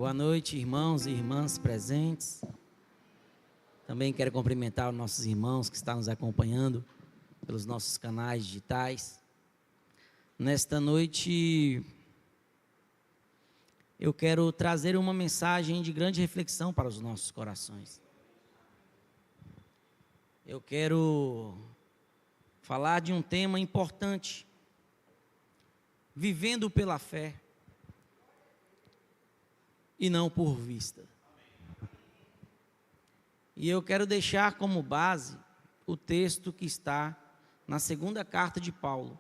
Boa noite, irmãos e irmãs presentes. Também quero cumprimentar os nossos irmãos que estão nos acompanhando pelos nossos canais digitais. Nesta noite, eu quero trazer uma mensagem de grande reflexão para os nossos corações. Eu quero falar de um tema importante, vivendo pela fé e não por vista. E eu quero deixar como base o texto que está na segunda carta de Paulo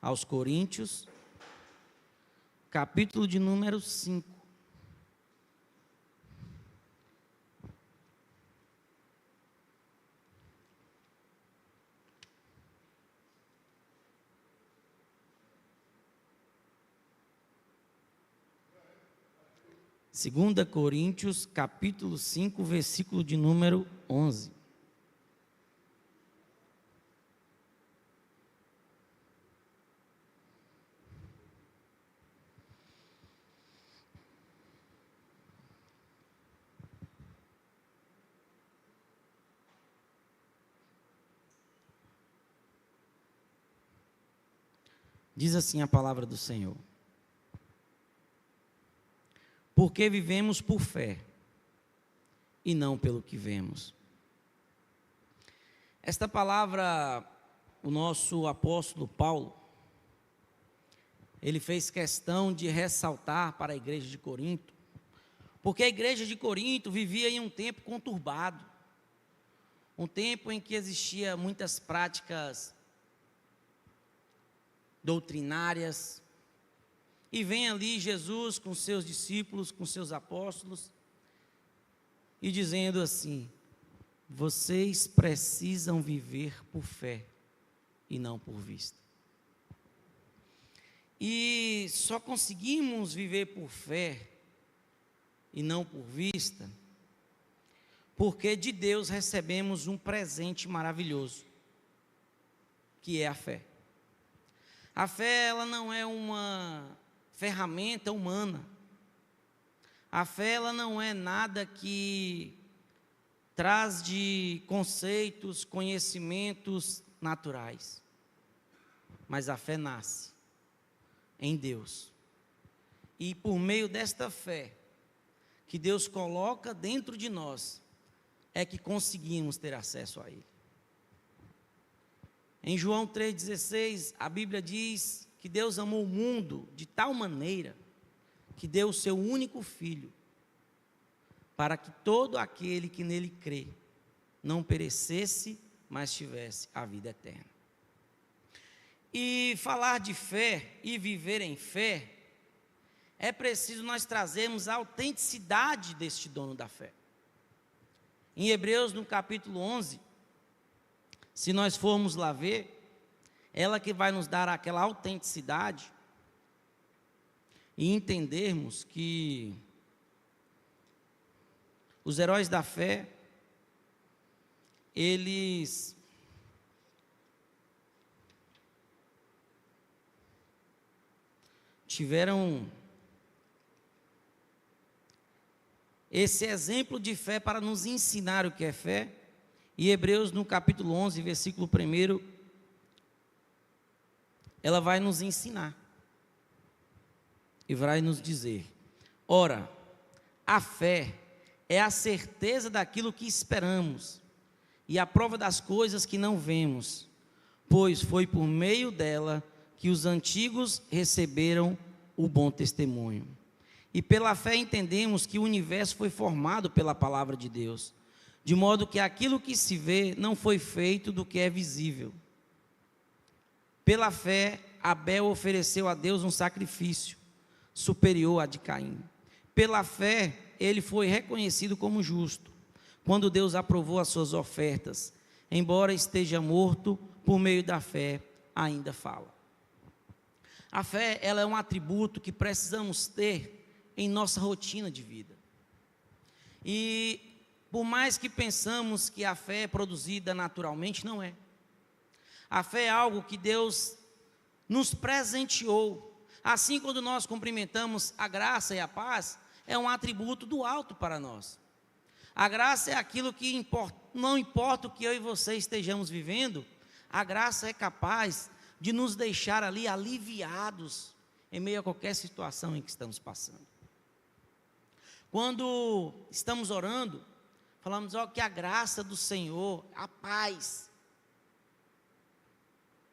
aos Coríntios, capítulo de número 5. Segunda Coríntios, capítulo 5, versículo de número 11. Diz assim a palavra do Senhor: porque vivemos por fé e não pelo que vemos. Esta palavra, o nosso apóstolo Paulo, ele fez questão de ressaltar para a igreja de Corinto, porque a igreja de Corinto vivia em um tempo conturbado, um tempo em que existiam muitas práticas doutrinárias. E vem ali Jesus com seus discípulos, com seus apóstolos, e dizendo assim: vocês precisam viver por fé e não por vista. E só conseguimos viver por fé e não por vista, porque de Deus recebemos um presente maravilhoso, que é a fé. A fé, ela não é uma ferramenta humana. A fé, ela não é nada que traz de conceitos, conhecimentos naturais. Mas a fé nasce em Deus. E por meio desta fé que Deus coloca dentro de nós, é que conseguimos ter acesso a Ele. Em João 3,16, a Bíblia diz que Deus amou o mundo de tal maneira que deu o seu único Filho, para que todo aquele que nele crê não perecesse, mas tivesse a vida eterna. E falar de fé e viver em fé, é preciso nós trazermos a autenticidade deste dono da fé. Em Hebreus, no capítulo 11, se nós formos lá ver, ela que vai nos dar aquela autenticidade e entendermos que os heróis da fé, eles tiveram esse exemplo de fé para nos ensinar o que é fé. E Hebreus, no capítulo 11, versículo 1, ela vai nos ensinar e vai nos dizer: ora, a fé é a certeza daquilo que esperamos e a prova das coisas que não vemos, pois foi por meio dela que os antigos receberam o bom testemunho. E pela fé entendemos que o universo foi formado pela palavra de Deus, de modo que aquilo que se vê não foi feito do que é visível. Pela fé, Abel ofereceu a Deus um sacrifício superior a de Caim. Pela fé, ele foi reconhecido como justo, quando Deus aprovou as suas ofertas. Embora esteja morto, por meio da fé, ainda fala. A fé, ela é um atributo que precisamos ter em nossa rotina de vida. E por mais que pensamos que a fé é produzida naturalmente, não é. A fé é algo que Deus nos presenteou. Assim, quando nós cumprimentamos a graça e a paz, é um atributo do alto para nós. A graça é aquilo que importa, não importa o que eu e você estejamos vivendo, a graça é capaz de nos deixar ali aliviados em meio a qualquer situação em que estamos passando. Quando estamos orando, falamos que a graça do Senhor, a paz,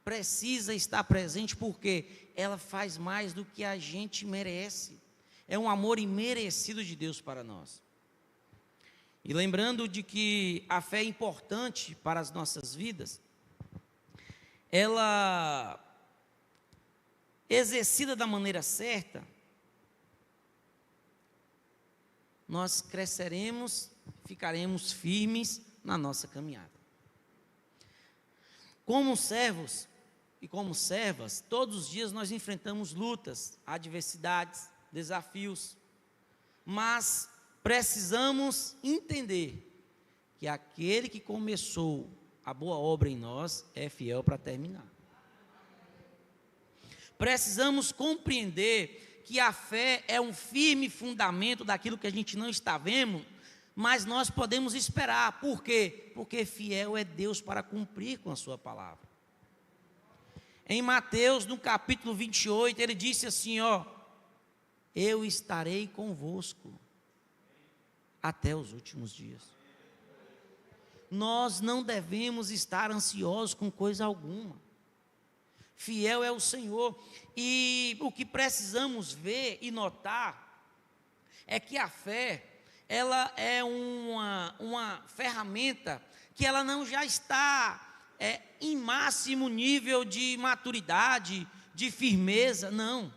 precisa estar presente, porque ela faz mais do que a gente merece. É um amor imerecido de Deus para nós. E lembrando de que a fé é importante para as nossas vidas, ela exercida da maneira certa, nós cresceremos, ficaremos firmes na nossa caminhada. Como servos e como servas, todos os dias nós enfrentamos lutas, adversidades, desafios, mas precisamos entender que aquele que começou a boa obra em nós é fiel para terminar. Precisamos compreender que a fé é um firme fundamento daquilo que a gente não está vendo, mas nós podemos esperar. Por quê? Porque fiel é Deus para cumprir com a sua palavra. Em Mateus, no capítulo 28, ele disse assim, eu estarei convosco até os últimos dias. Nós não devemos estar ansiosos com coisa alguma. Fiel é o Senhor. E o que precisamos ver e notar é que a fé, ela é uma ferramenta que ela não já está em máximo nível de maturidade, de firmeza, não.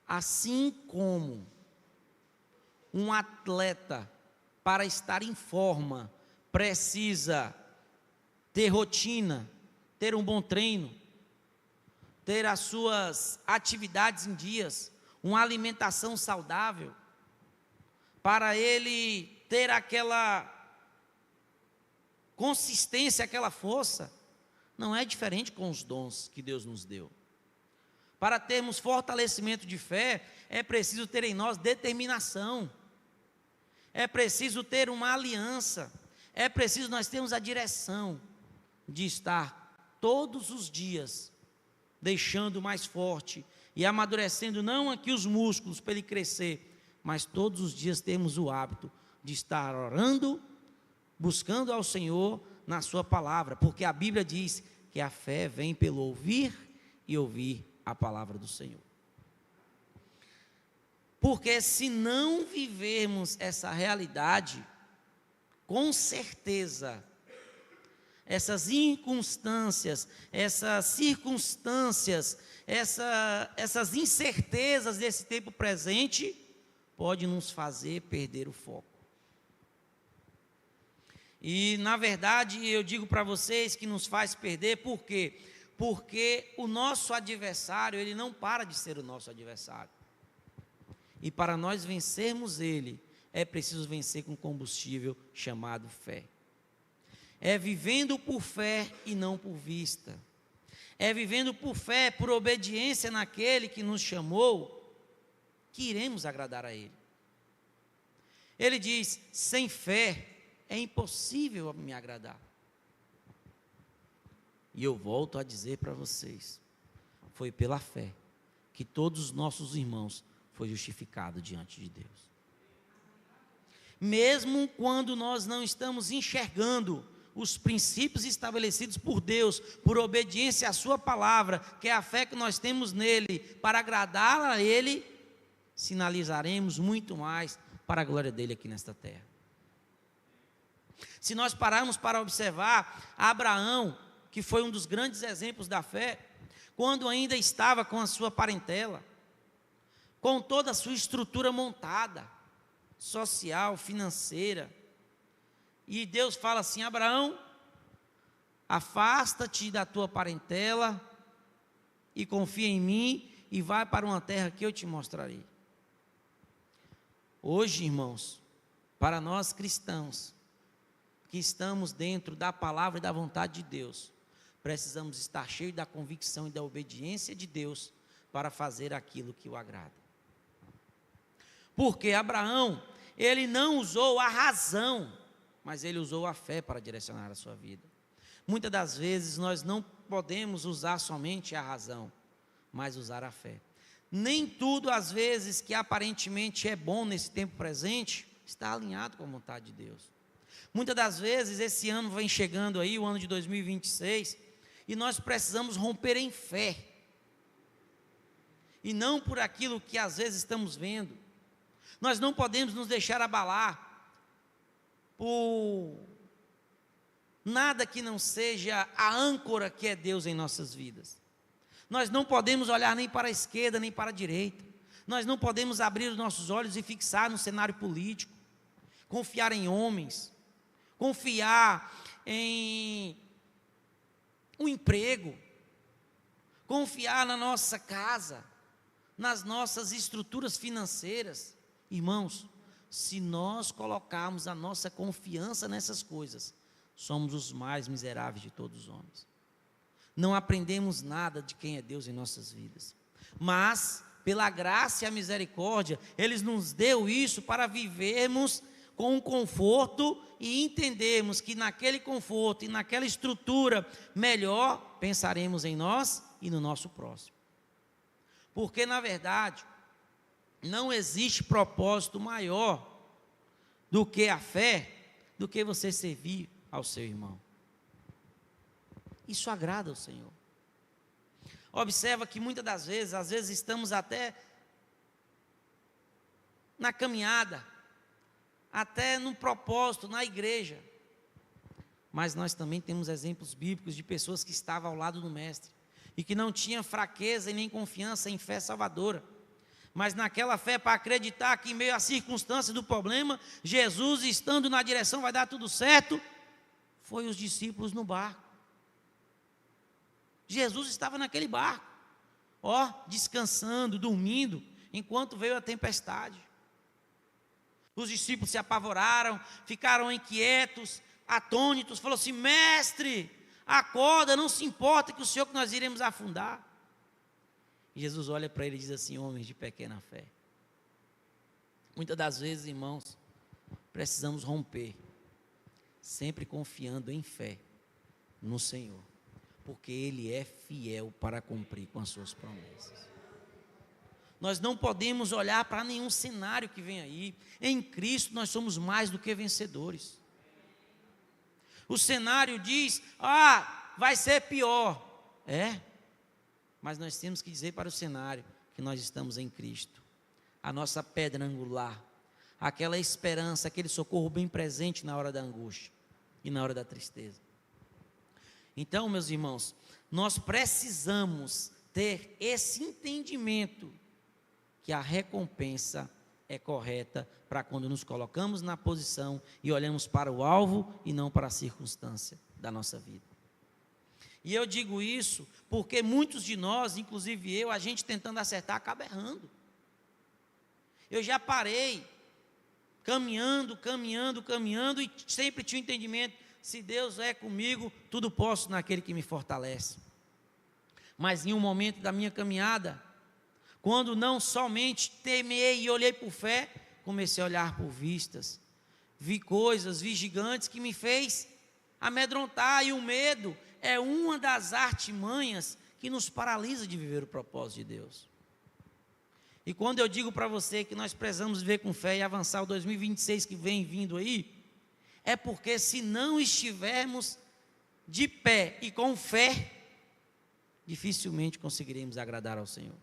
Assim como um atleta, para estar em forma, precisa ter rotina, ter um bom treino, ter as suas atividades em dias, uma alimentação saudável, para ele ter aquela consistência, aquela força. Não é diferente com os dons que Deus nos deu. Para termos fortalecimento de fé, é preciso ter em nós determinação, é preciso ter uma aliança, é preciso nós termos a direção de estar todos os dias deixando mais forte e amadurecendo não aqui os músculos para ele crescer, mas todos os dias temos o hábito de estar orando, buscando ao Senhor na sua palavra, porque a Bíblia diz que a fé vem pelo ouvir e ouvir a palavra do Senhor. Porque se não vivermos essa realidade, com certeza, essas inconstâncias, essas circunstâncias, essas incertezas desse tempo presente, pode nos fazer perder o foco. E, na verdade, eu digo para vocês que nos faz perder, por quê? Porque o nosso adversário, ele não para de ser o nosso adversário. E para nós vencermos ele, é preciso vencer com combustível chamado fé. É vivendo por fé e não por vista. É vivendo por fé, por obediência naquele que nos chamou, que iremos agradar a ele. Ele diz, sem fé é impossível me agradar. E eu volto a dizer para vocês, foi pela fé que todos os nossos irmãos foi justificado diante de Deus. Mesmo quando nós não estamos enxergando os princípios estabelecidos por Deus, por obediência à sua palavra, que é a fé que nós temos nele, para agradar a ele, sinalizaremos muito mais para a glória dele aqui nesta terra. Se nós pararmos para observar Abraão, que foi um dos grandes exemplos da fé, quando ainda estava com a sua parentela, com toda a sua estrutura montada, social, financeira, e Deus fala assim, Abraão, afasta-te da tua parentela, e confia em mim, e vai para uma terra que eu te mostrarei. Hoje, irmãos, para nós cristãos, que estamos dentro da palavra e da vontade de Deus, precisamos estar cheios da convicção e da obediência de Deus, para fazer aquilo que o agrada. Porque Abraão, ele não usou a razão, mas ele usou a fé para direcionar a sua vida. Muitas das vezes nós não podemos usar somente a razão, mas usar a fé. Nem tudo, às vezes, que aparentemente é bom nesse tempo presente, está alinhado com a vontade de Deus. Muitas das vezes, esse ano vem chegando aí, o ano de 2026, e nós precisamos romper em fé, e não por aquilo que às vezes estamos vendo. Nós não podemos nos deixar abalar por nada que não seja a âncora que é Deus em nossas vidas. Nós não podemos olhar nem para a esquerda, nem para a direita. Nós não podemos abrir os nossos olhos e fixar no cenário político, confiar em homens, confiar em um emprego, confiar na nossa casa, nas nossas estruturas financeiras. Irmãos, se nós colocarmos a nossa confiança nessas coisas, somos os mais miseráveis de todos os homens. Não aprendemos nada de quem é Deus em nossas vidas. Mas, pela graça e a misericórdia, Ele nos deu isso para vivermos com um conforto e entendermos que naquele conforto e naquela estrutura melhor, pensaremos em nós e no nosso próximo. Porque, na verdade, não existe propósito maior do que a fé, do que você servir ao seu irmão. Isso agrada ao Senhor. Observa que muitas das vezes, às vezes estamos até na caminhada, até no propósito, na igreja, mas nós também temos exemplos bíblicos de pessoas que estavam ao lado do Mestre, e que não tinham fraqueza e nem confiança em fé salvadora, mas naquela fé para acreditar que em meio à circunstância do problema, Jesus estando na direção vai dar tudo certo, foi os discípulos no barco. Jesus estava naquele barco, descansando, dormindo, enquanto veio a tempestade. Os discípulos se apavoraram, ficaram inquietos, atônitos, falou assim: mestre, acorda, não se importa que o Senhor que nós iremos afundar. E Jesus olha para ele e diz assim: homens de pequena fé. Muitas das vezes, irmãos, precisamos romper, sempre confiando em fé no Senhor, porque Ele é fiel para cumprir com as suas promessas. Nós não podemos olhar para nenhum cenário que vem aí. Em Cristo nós somos mais do que vencedores. O cenário diz: vai ser pior. Mas nós temos que dizer para o cenário que nós estamos em Cristo. A nossa pedra angular, aquela esperança, aquele socorro bem presente na hora da angústia e na hora da tristeza. Então, meus irmãos, nós precisamos ter esse entendimento que a recompensa é correta para quando nos colocamos na posição e olhamos para o alvo e não para a circunstância da nossa vida. E eu digo isso porque muitos de nós, inclusive eu, a gente tentando acertar, acaba errando. Eu já parei, caminhando e sempre tinha o entendimento: se Deus é comigo, tudo posso naquele que me fortalece. Mas em um momento da minha caminhada, quando não somente temei e olhei por fé, comecei a olhar por vistas, vi coisas, vi gigantes que me fez amedrontar, e o medo é uma das artimanhas que nos paralisa de viver o propósito de Deus. E quando eu digo para você que nós precisamos viver com fé e avançar o 2026 que vem vindo aí, é porque se não estivermos de pé e com fé, dificilmente conseguiremos agradar ao Senhor.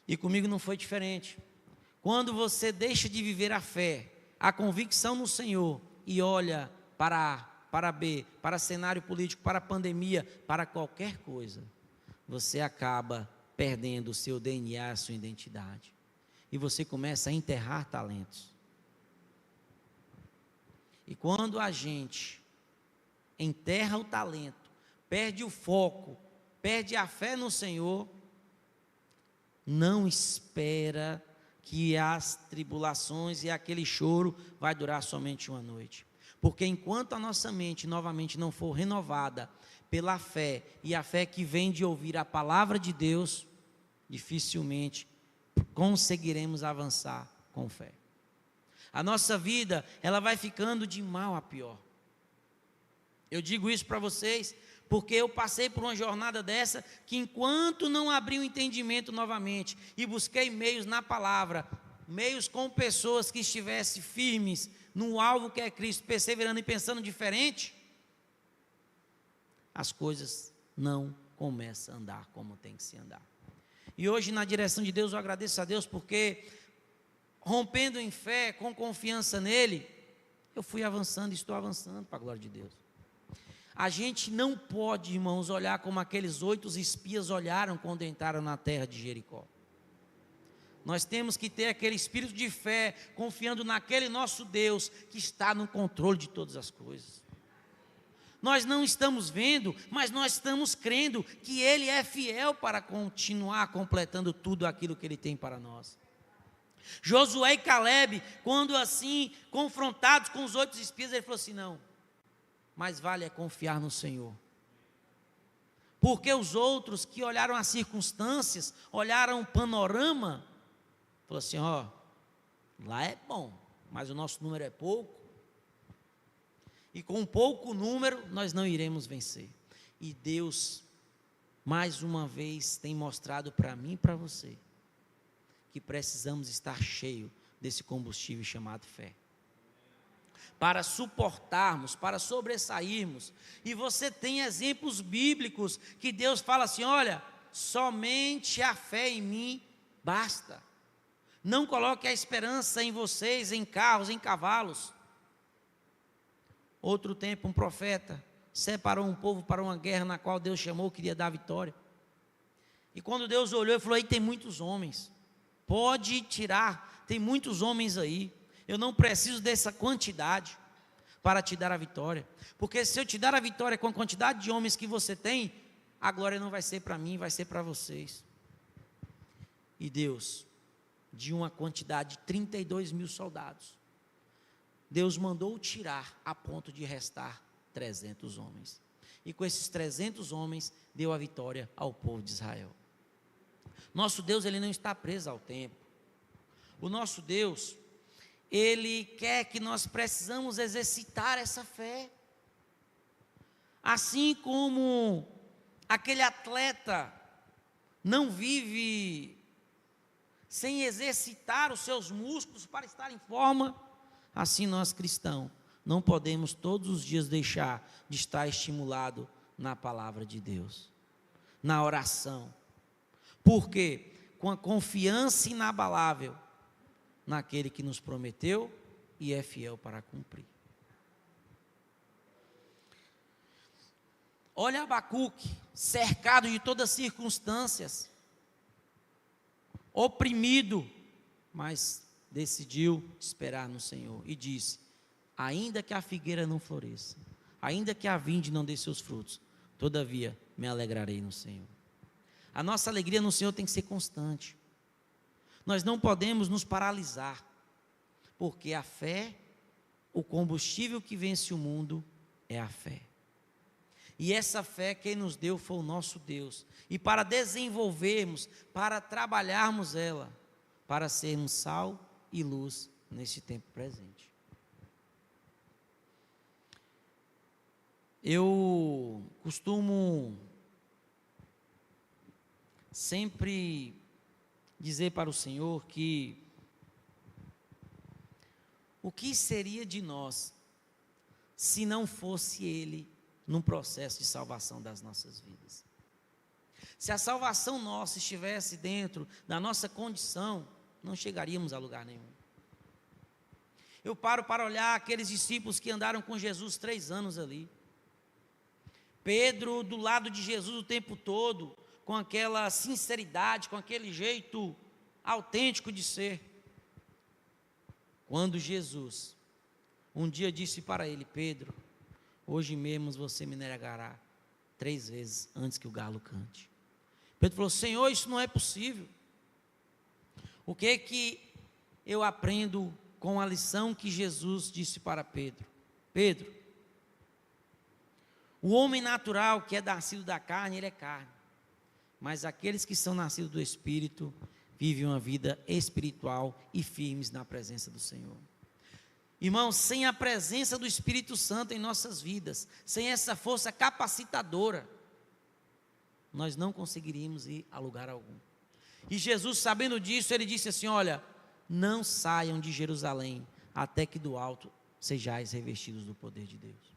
E comigo não foi diferente. Quando você deixa de viver a fé, a convicção no Senhor, e olha para A, para B, para cenário político, para pandemia, para qualquer coisa, você acaba perdendo o seu DNA, a sua identidade. E você começa a enterrar talentos. E quando a gente enterra o talento, perde o foco, perde a fé no Senhor, não espera que as tribulações e aquele choro vai durar somente uma noite. Porque enquanto a nossa mente novamente não for renovada pela fé, e a fé que vem de ouvir a palavra de Deus, dificilmente conseguiremos avançar com fé. A nossa vida, ela vai ficando de mal a pior. Eu digo isso para vocês, porque eu passei por uma jornada dessa, que enquanto não abri o entendimento novamente, e busquei meios na palavra, meios com pessoas que estivessem firmes no alvo que é Cristo, perseverando e pensando diferente, as coisas não começam a andar como tem que se andar. E hoje, na direção de Deus, eu agradeço a Deus, porque rompendo em fé, com confiança nele, eu fui avançando e estou avançando para a glória de Deus. A gente não pode, irmãos, olhar como aqueles 8 espias olharam quando entraram na terra de Jericó. Nós temos que ter aquele espírito de fé, confiando naquele nosso Deus, que está no controle de todas as coisas. Nós não estamos vendo, mas nós estamos crendo que Ele é fiel para continuar completando tudo aquilo que Ele tem para nós. Josué e Caleb, quando assim, confrontados com os 8 espias, ele falou assim, não, mais vale é confiar no Senhor. Porque os outros que olharam as circunstâncias, olharam o panorama, falou assim, ó, lá é bom, mas o nosso número é pouco, e com pouco número nós não iremos vencer. E Deus, mais uma vez, tem mostrado para mim e para você, que precisamos estar cheio desse combustível chamado fé, para suportarmos, para sobressairmos. E você tem exemplos bíblicos, que Deus fala assim, olha, somente a fé em mim basta. Não coloque a esperança em vocês, em carros, em cavalos. Outro tempo, um profeta separou um povo para uma guerra na qual Deus chamou, queria dar vitória. E quando Deus olhou, ele falou, aí tem muitos homens, pode tirar, tem muitos homens aí, eu não preciso dessa quantidade para te dar a vitória, porque se eu te dar a vitória com a quantidade de homens que você tem, a glória não vai ser para mim, vai ser para vocês. E Deus, de uma quantidade de 32 mil soldados, Deus mandou tirar a ponto de restar 300 homens. E com esses 300 homens, deu a vitória ao povo de Israel. Nosso Deus, ele não está preso ao tempo. O nosso Deus, ele quer que nós precisamos exercitar essa fé. Assim como aquele atleta não vive sem exercitar os seus músculos para estar em forma, assim nós cristãos não podemos todos os dias deixar de estar estimulado na palavra de Deus, na oração. Por quê? Com a confiança inabalável naquele que nos prometeu e é fiel para cumprir. Olha Abacuque, cercado de todas as circunstâncias, oprimido, mas decidiu esperar no Senhor e disse, ainda que a figueira não floresça, ainda que a vinde não dê seus frutos, todavia me alegrarei no Senhor. A nossa alegria no Senhor tem que ser constante. Nós não podemos nos paralisar, porque a fé, o combustível que vence o mundo é a fé. E essa fé quem nos deu foi o nosso Deus. E para desenvolvermos, para trabalharmos ela, para sermos sal e luz neste tempo presente. Eu costumo sempre dizer para o Senhor que o que seria de nós se não fosse Ele num processo de salvação das nossas vidas. Se a salvação nossa estivesse dentro da nossa condição, não chegaríamos a lugar nenhum. Eu paro para olhar aqueles discípulos que andaram com Jesus 3 anos ali. Pedro do lado de Jesus o tempo todo, com aquela sinceridade, com aquele jeito autêntico de ser. Quando Jesus um dia disse para ele, Pedro, hoje mesmo você me negará 3 vezes antes que o galo cante. Pedro falou, Senhor, isso não é possível. O que eu aprendo com a lição que Jesus disse para Pedro? Pedro, o homem natural que é nascido da carne, ele é carne. Mas aqueles que são nascidos do Espírito, vivem uma vida espiritual e firmes na presença do Senhor. Irmãos, sem a presença do Espírito Santo em nossas vidas, sem essa força capacitadora, nós não conseguiríamos ir a lugar algum. E Jesus, sabendo disso, ele disse assim: olha, não saiam de Jerusalém, até que do alto sejais revestidos do poder de Deus.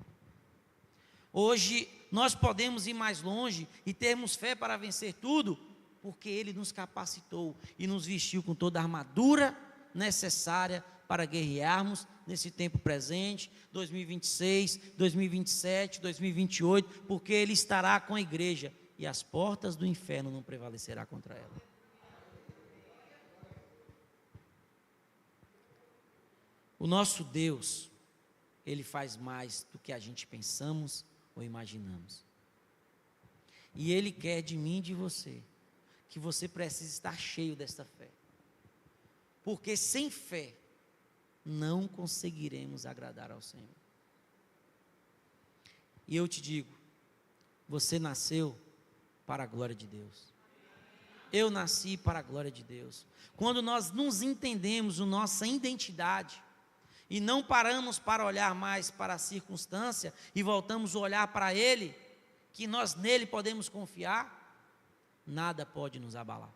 Hoje, nós podemos ir mais longe e termos fé para vencer tudo, porque Ele nos capacitou e nos vestiu com toda a armadura necessária para guerrearmos nesse tempo presente, 2026, 2027, 2028, porque Ele estará com a igreja e as portas do inferno não prevalecerá contra ela. O nosso Deus, Ele faz mais do que a gente pensamos ou imaginamos. E Ele quer de mim e de você, que você precisa estar cheio desta fé. Porque sem fé, não conseguiremos agradar ao Senhor. E eu te digo, você nasceu para a glória de Deus. Eu nasci para a glória de Deus. Quando nós nos entendemos a nossa identidade, e não paramos para olhar mais para a circunstância, e voltamos a olhar para Ele, que nós nele podemos confiar, nada pode nos abalar.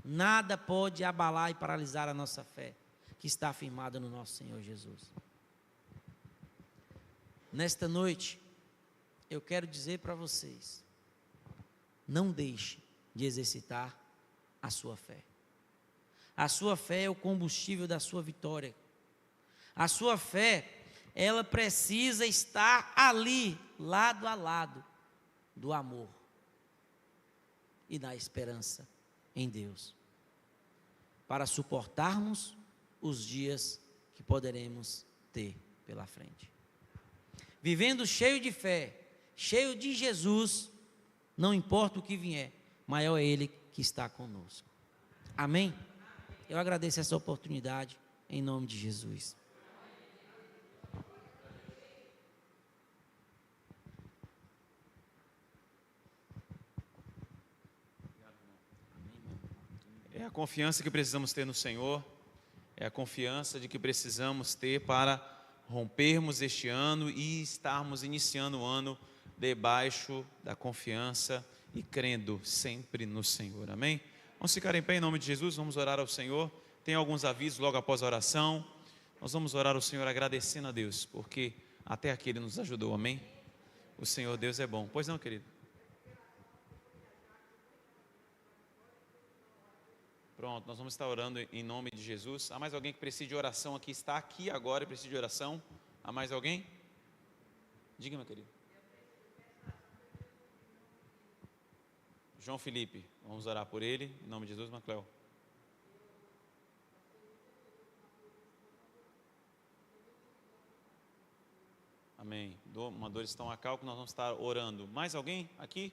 Nada pode abalar e paralisar a nossa fé, que está firmada no nosso Senhor Jesus. Nesta noite, eu quero dizer para vocês, não deixe de exercitar a sua fé. A sua fé é o combustível da sua vitória. A sua fé, ela precisa estar ali, lado a lado, do amor e da esperança em Deus, para suportarmos os dias que poderemos ter pela frente. Vivendo cheio de fé, cheio de Jesus, não importa o que vier, maior é Ele que está conosco. Amém? Eu agradeço essa oportunidade, em nome de Jesus. É a confiança que precisamos ter no Senhor, é a confiança de que precisamos ter para rompermos este ano e estarmos iniciando o ano debaixo da confiança e crendo sempre no Senhor, amém? Vamos ficar em pé em nome de Jesus, vamos orar ao Senhor. Tem alguns avisos logo após a oração. Nós vamos orar ao Senhor agradecendo a Deus, porque até aqui Ele nos ajudou, amém? O Senhor Deus é bom. Pois não, querido? Pronto, nós vamos estar orando em nome de Jesus. Há mais alguém que precisa de oração aqui? Está aqui agora e precisa de oração? Há mais alguém? Diga, meu querido. João Felipe, vamos orar por ele, em nome de Jesus, Macléo. Amém. Uma dor estomacal que nós vamos estar orando. Mais alguém aqui?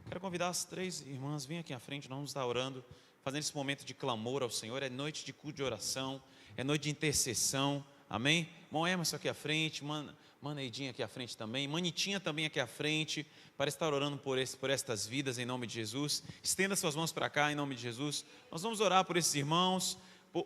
Quero convidar as 3 irmãs, vem aqui à frente, nós vamos estar orando, fazendo esse momento de clamor ao Senhor. É noite de culto de oração, é noite de intercessão, amém? Irmão Emerson aqui à frente, Maneidinha aqui à frente também, Manitinha também aqui à frente, para estar orando por estas vidas em nome de Jesus. Estenda suas mãos para cá em nome de Jesus. Nós vamos orar por esses irmãos,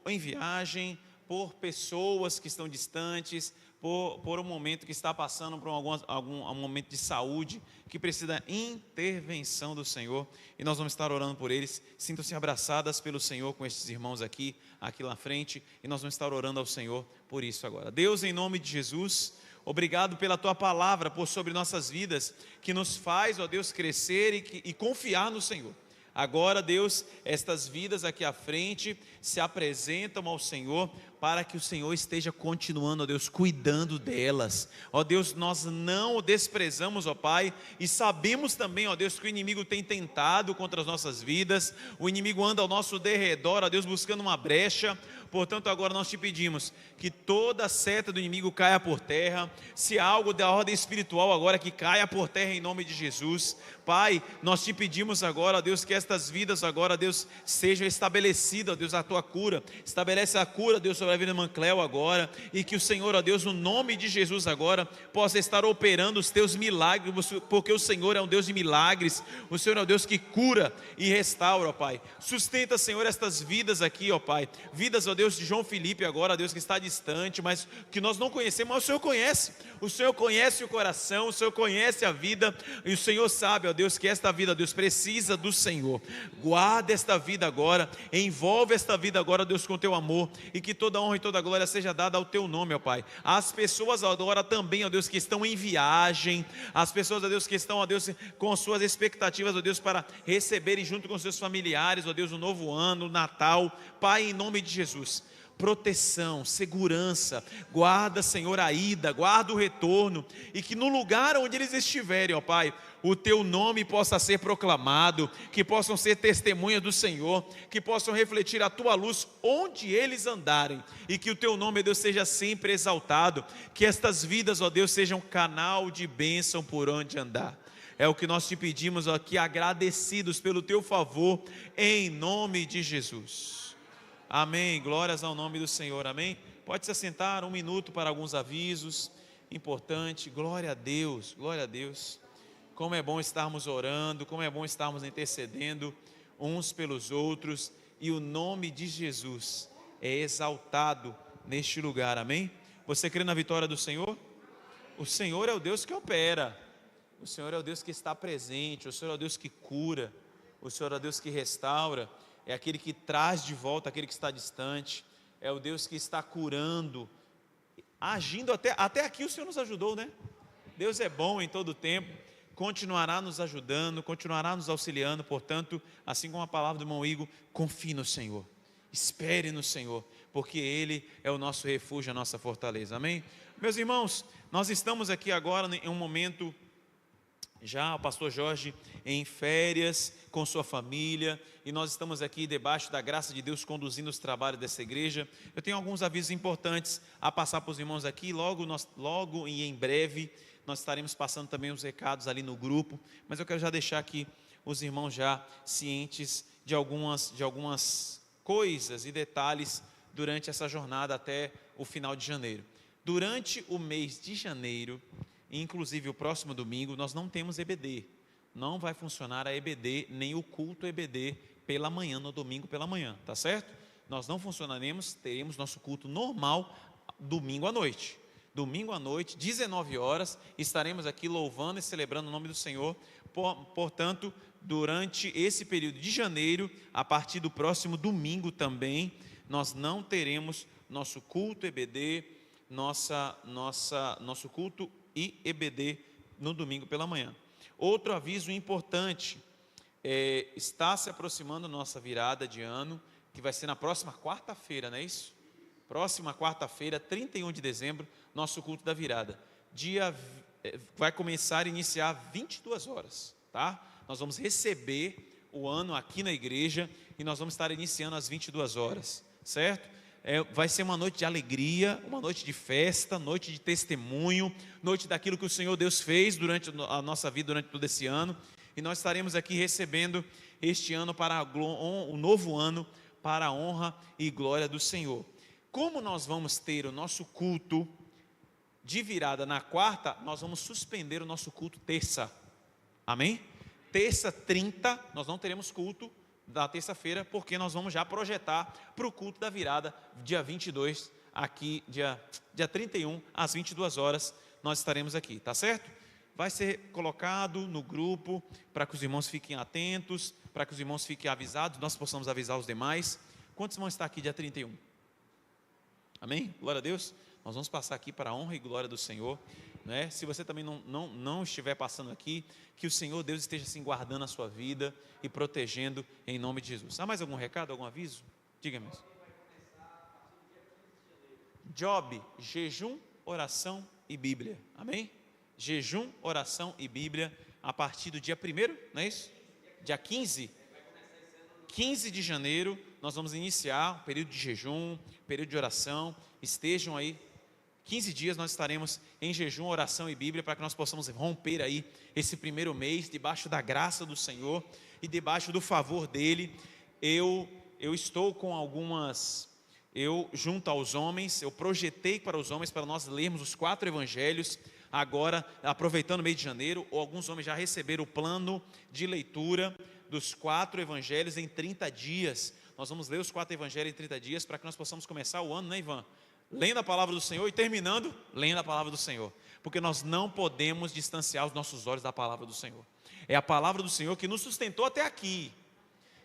em viagem, por pessoas que estão distantes, por um momento que está passando por um momento de saúde, que precisa da intervenção do Senhor, e nós vamos estar orando por eles. Sintam-se abraçadas pelo Senhor com estes irmãos aqui na frente, e nós vamos estar orando ao Senhor por isso agora. Deus, em nome de Jesus, obrigado pela Tua palavra, por sobre nossas vidas, que nos faz, ó Deus, crescer e confiar no Senhor. Agora, Deus, estas vidas aqui à frente se apresentam ao Senhor, para que o Senhor esteja continuando, ó Deus, cuidando delas. Ó Deus, nós não o desprezamos, ó Pai, e sabemos também, ó Deus, que o inimigo tem tentado contra as nossas vidas, o inimigo anda ao nosso derredor, ó Deus, buscando uma brecha. Portanto, agora nós te pedimos que toda seta do inimigo caia por terra. Se há algo da ordem espiritual agora, que caia por terra em nome de Jesus. Pai, nós te pedimos agora, ó Deus, que estas vidas agora, Deus, sejam estabelecidas, ó Deus, a Tua cura. Estabelece a cura, Deus, sobre sobre a vida de Mancléu agora, e que o Senhor, ó Deus, no nome de Jesus agora, possa estar operando os teus milagres, porque o Senhor é um Deus de milagres, o Senhor é um Deus que cura e restaura, ó Pai. Sustenta, Senhor, estas vidas aqui, ó Pai, vidas, ó Deus, de João Felipe agora, ó Deus, que está distante, mas que nós não conhecemos, mas o Senhor conhece o coração, o Senhor conhece a vida, e o Senhor sabe, ó Deus, que esta vida, ó Deus, precisa do Senhor. Guarda esta vida agora, envolve esta vida agora, ó Deus, com teu amor, e que toda honra e toda glória seja dada ao teu nome, ó Pai. As pessoas agora também, ó Deus, que estão em viagem, as pessoas, ó Deus, que estão, ó Deus, com suas expectativas, ó Deus, para receberem junto com seus familiares, ó Deus, o novo ano, o Natal, Pai, em nome de Jesus, proteção, segurança, guarda, Senhor, a ida, guarda o retorno, e que no lugar onde eles estiverem, ó Pai, o teu nome possa ser proclamado, que possam ser testemunha do Senhor, que possam refletir a tua luz onde eles andarem, e que o teu nome, ó Deus, seja sempre exaltado, que estas vidas, ó Deus, sejam canal de bênção por onde andar. É o que nós te pedimos aqui, agradecidos pelo teu favor, em nome de Jesus. Amém, glórias ao nome do Senhor, amém? Pode se assentar, 1 minuto para alguns avisos, importante, glória a Deus, glória a Deus. Como é bom estarmos orando, como é bom estarmos intercedendo uns pelos outros, e o nome de Jesus é exaltado neste lugar, amém? Você crê na vitória do Senhor? O Senhor é o Deus que opera, o Senhor é o Deus que está presente, o Senhor é o Deus que cura, o Senhor é o Deus que restaura, é aquele que traz de volta aquele que está distante, é o Deus que está curando, agindo até aqui o Senhor nos ajudou, né? Deus é bom em todo tempo, continuará nos ajudando, continuará nos auxiliando, portanto, assim como a palavra do irmão Igor, confie no Senhor, espere no Senhor, porque Ele é o nosso refúgio, a nossa fortaleza, amém? Meus irmãos, nós estamos aqui agora em um momento, já o pastor Jorge em férias com sua família, e nós estamos aqui debaixo da graça de Deus conduzindo os trabalhos dessa igreja. Eu tenho alguns avisos importantes a passar para os irmãos aqui, logo e em breve nós estaremos passando também os recados ali no grupo, mas eu quero já deixar aqui os irmãos já cientes de algumas coisas e detalhes durante essa jornada até o final de janeiro. Durante o mês de janeiro, inclusive o próximo domingo, nós não temos EBD, não vai funcionar a EBD, nem o culto EBD pela manhã, no domingo pela manhã, tá certo? Nós não funcionaremos, teremos nosso culto normal domingo à noite. Domingo à noite, 19 horas, estaremos aqui louvando e celebrando o nome do Senhor. Portanto, durante esse período de janeiro, a partir do próximo domingo também, nós não teremos nosso culto EBD, nosso culto e EBD no domingo pela manhã. Outro aviso importante, está se aproximando nossa virada de ano, que vai ser na próxima quarta-feira, não é isso? Próxima quarta-feira, 31 de dezembro, nosso culto da virada. Vai começar a iniciar 22 horas, tá? Nós vamos receber o ano aqui na igreja e nós vamos estar iniciando às 22 horas, certo? Vai ser uma noite de alegria, uma noite de festa, noite de testemunho, noite daquilo que o Senhor Deus fez durante a nossa vida, durante todo esse ano, e nós estaremos aqui recebendo este ano o novo ano, para a honra e glória do Senhor. Como nós vamos ter o nosso culto de virada na quarta, nós vamos suspender o nosso culto terça, amém? Terça 30, nós não teremos culto da terça-feira, porque nós vamos já projetar para o culto da virada, dia 22, aqui, dia 31, às 22 horas, nós estaremos aqui, tá certo? Vai ser colocado no grupo, para que os irmãos fiquem atentos, para que os irmãos fiquem avisados, nós possamos avisar os demais. Quantos vão estar aqui dia 31? Amém? Glória a Deus. Nós vamos passar aqui para a honra e glória do Senhor, né? Se você também não estiver passando aqui, que o Senhor Deus esteja assim guardando a sua vida e protegendo em nome de Jesus. Há mais algum recado, algum aviso? Diga-me. Job, jejum, oração e Bíblia, amém? Jejum, oração e Bíblia, a partir do dia 1º, não é isso? Dia 15 de janeiro, nós vamos iniciar um período de jejum, período de oração. Estejam aí, 15 dias nós estaremos em jejum, oração e Bíblia, para que nós possamos romper aí esse primeiro mês, debaixo da graça do Senhor e debaixo do favor dEle. Eu estou com algumas eu, junto aos homens, eu projetei para os homens, para nós lermos os 4 evangelhos, agora, aproveitando o mês de janeiro, ou alguns homens já receberam o plano de leitura dos 4 evangelhos em 30 dias. Nós vamos ler os 4 evangelhos em 30 dias, para que nós possamos começar o ano, né, Ivan? Lendo a palavra do Senhor e terminando lendo a palavra do Senhor, porque nós não podemos distanciar os nossos olhos da palavra do Senhor. É a palavra do Senhor que nos sustentou até aqui.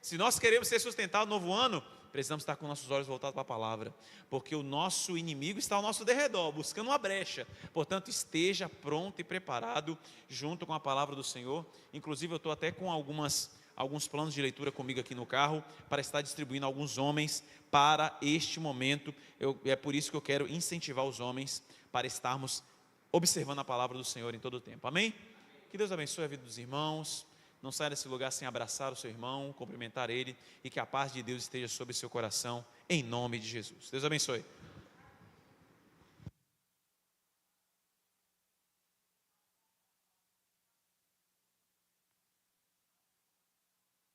Se nós queremos ser sustentados no novo ano, precisamos estar com nossos olhos voltados para a palavra, porque o nosso inimigo está ao nosso derredor, buscando uma brecha. Portanto, esteja pronto e preparado junto com a palavra do Senhor. Inclusive, eu estou até com alguns planos de leitura comigo aqui no carro, para estar distribuindo a alguns homens para este momento. É por isso que eu quero incentivar os homens para estarmos observando a palavra do Senhor em todo o tempo. Amém? Que Deus abençoe a vida dos irmãos. Não saia desse lugar sem abraçar o seu irmão, cumprimentar ele, e que a paz de Deus esteja sobre seu coração, em nome de Jesus. Deus abençoe.